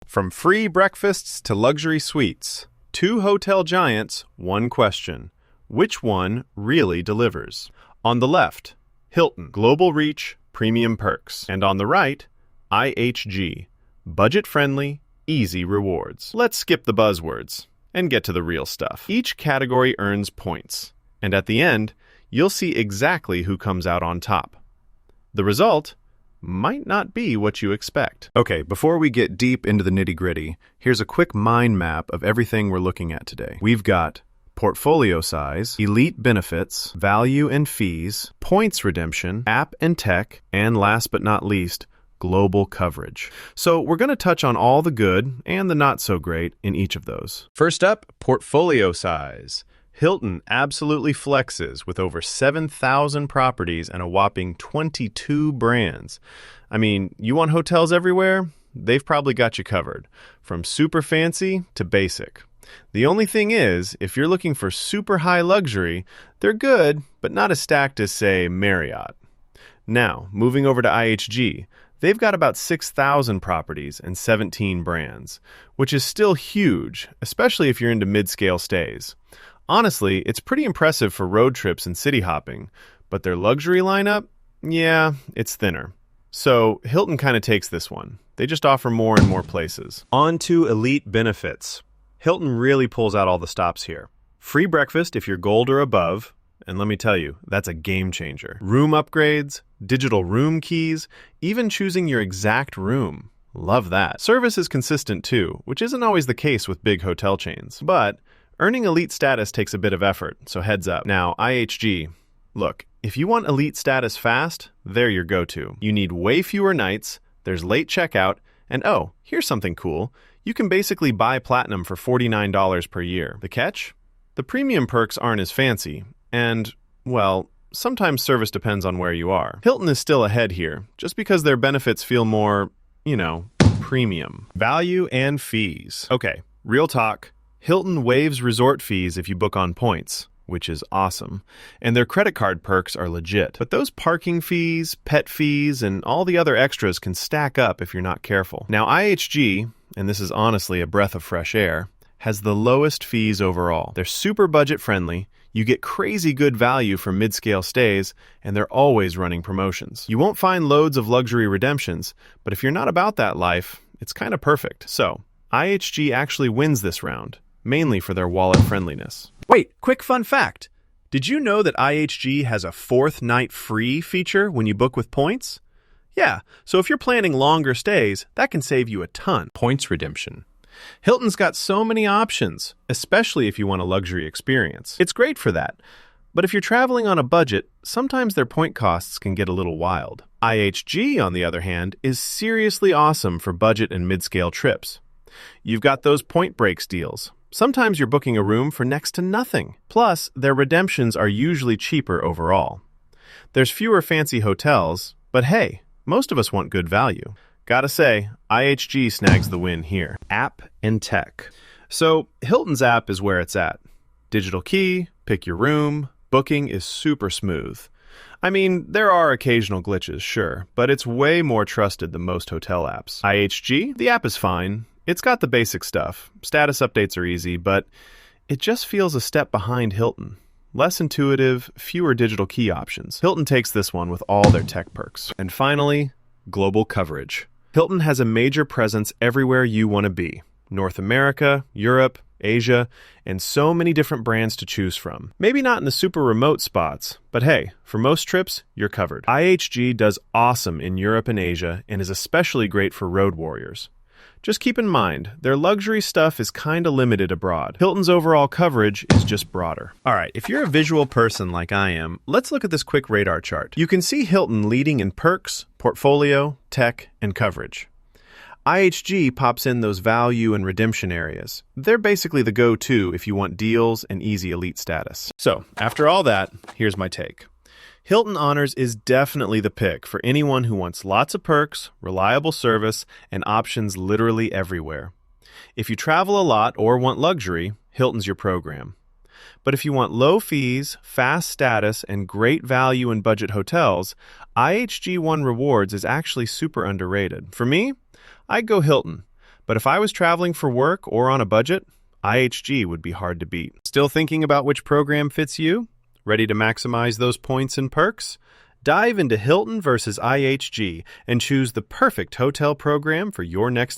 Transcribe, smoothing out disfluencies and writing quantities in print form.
From free breakfasts to luxury suites, two hotel giants, one question. Which one really delivers? On the left, Hilton, global reach, premium perks. And on the right, IHG, budget-friendly, easy rewards. Let's skip the buzzwords and get to the real stuff. Each category earns points, and at the end, you'll see exactly who comes out on top. The result might not be what you expect. Okay, before we get deep into the nitty-gritty, here's a quick mind map of everything we're looking at today. We've got portfolio size, elite benefits, value and fees, points redemption, app and tech, and last but not least, global coverage. So we're going to touch on all the good and the not so great in each of those. First up, portfolio size. Hilton absolutely flexes with over 7,000 properties and a whopping 22 brands. I mean, you want hotels everywhere? They've probably got you covered, from super fancy to basic. The only thing is, if you're looking for super high luxury, they're good, but not as stacked as, say, Marriott. Now, moving over to IHG, they've got about 6,000 properties and 17 brands, which is still huge, especially if you're into mid-scale stays. Honestly, it's pretty impressive for road trips and city hopping, but their luxury lineup, yeah, it's thinner. So Hilton kind of takes this one. They just offer more and more places. On to elite benefits. Hilton really pulls out all the stops here. Free breakfast if you're gold or above, and let me tell you, that's a game changer. Room upgrades, digital room keys, even choosing your exact room. Love that. Service is consistent too, which isn't always the case with big hotel chains. But earning elite status takes a bit of effort, so heads up. Now, IHG. Look, if you want elite status fast, they're your go-to. You need way fewer nights, there's late checkout, and oh, here's something cool. You can basically buy platinum for $49 per year. The catch? The premium perks aren't as fancy, and, well, sometimes service depends on where you are. Hilton is still ahead here, just because their benefits feel more, premium. Value and fees. Okay, real talk. Hilton waives resort fees if you book on points, which is awesome, and their credit card perks are legit. But those parking fees, pet fees, and all the other extras can stack up if you're not careful. Now, IHG, and this is honestly a breath of fresh air, has the lowest fees overall. They're super budget-friendly, you get crazy good value for mid-scale stays, and they're always running promotions. You won't find loads of luxury redemptions, but if you're not about that life, it's kind of perfect. So, IHG actually wins this round, mainly for their wallet friendliness. Wait, quick fun fact. Did you know that IHG has a 4th night free feature when you book with points? Yeah, so if you're planning longer stays, that can save you a ton. Points redemption. Hilton's got so many options, especially if you want a luxury experience. It's great for that. But if you're traveling on a budget, sometimes their point costs can get a little wild. IHG, on the other hand, is seriously awesome for budget and mid-scale trips. You've got those point breaks deals. Sometimes you're booking a room for next to nothing. Plus, their redemptions are usually cheaper overall. There's fewer fancy hotels, but hey, most of us want good value. Gotta say, IHG snags the win here. App and tech. So, Hilton's app is where it's at. Digital key, pick your room, booking is super smooth. I mean, there are occasional glitches, sure, but it's way more trusted than most hotel apps. IHG, the app is fine. It's got the basic stuff. Status updates are easy, but it just feels a step behind Hilton. Less intuitive, fewer digital key options. Hilton takes this one with all their tech perks. And finally, global coverage. Hilton has a major presence everywhere you want to be. North America, Europe, Asia, and so many different brands to choose from. Maybe not in the super remote spots, but hey, for most trips, you're covered. IHG does awesome in Europe and Asia and is especially great for road warriors. Just keep in mind, their luxury stuff is kinda limited abroad. Hilton's overall coverage is just broader. Alright, if you're a visual person like I am, let's look at this quick radar chart. You can see Hilton leading in perks, portfolio, tech, and coverage. IHG pops in those value and redemption areas. They're basically the go-to if you want deals and easy elite status. So, after all that, here's my take. Hilton Honors is definitely the pick for anyone who wants lots of perks, reliable service, and options literally everywhere. If you travel a lot or want luxury, Hilton's your program. But if you want low fees, fast status, and great value in budget hotels, IHG One Rewards is actually super underrated. For me, I'd go Hilton. But if I was traveling for work or on a budget, IHG would be hard to beat. Still thinking about which program fits you? Ready to maximize those points and perks? Dive into Hilton versus IHG and choose the perfect hotel program for your next adventure.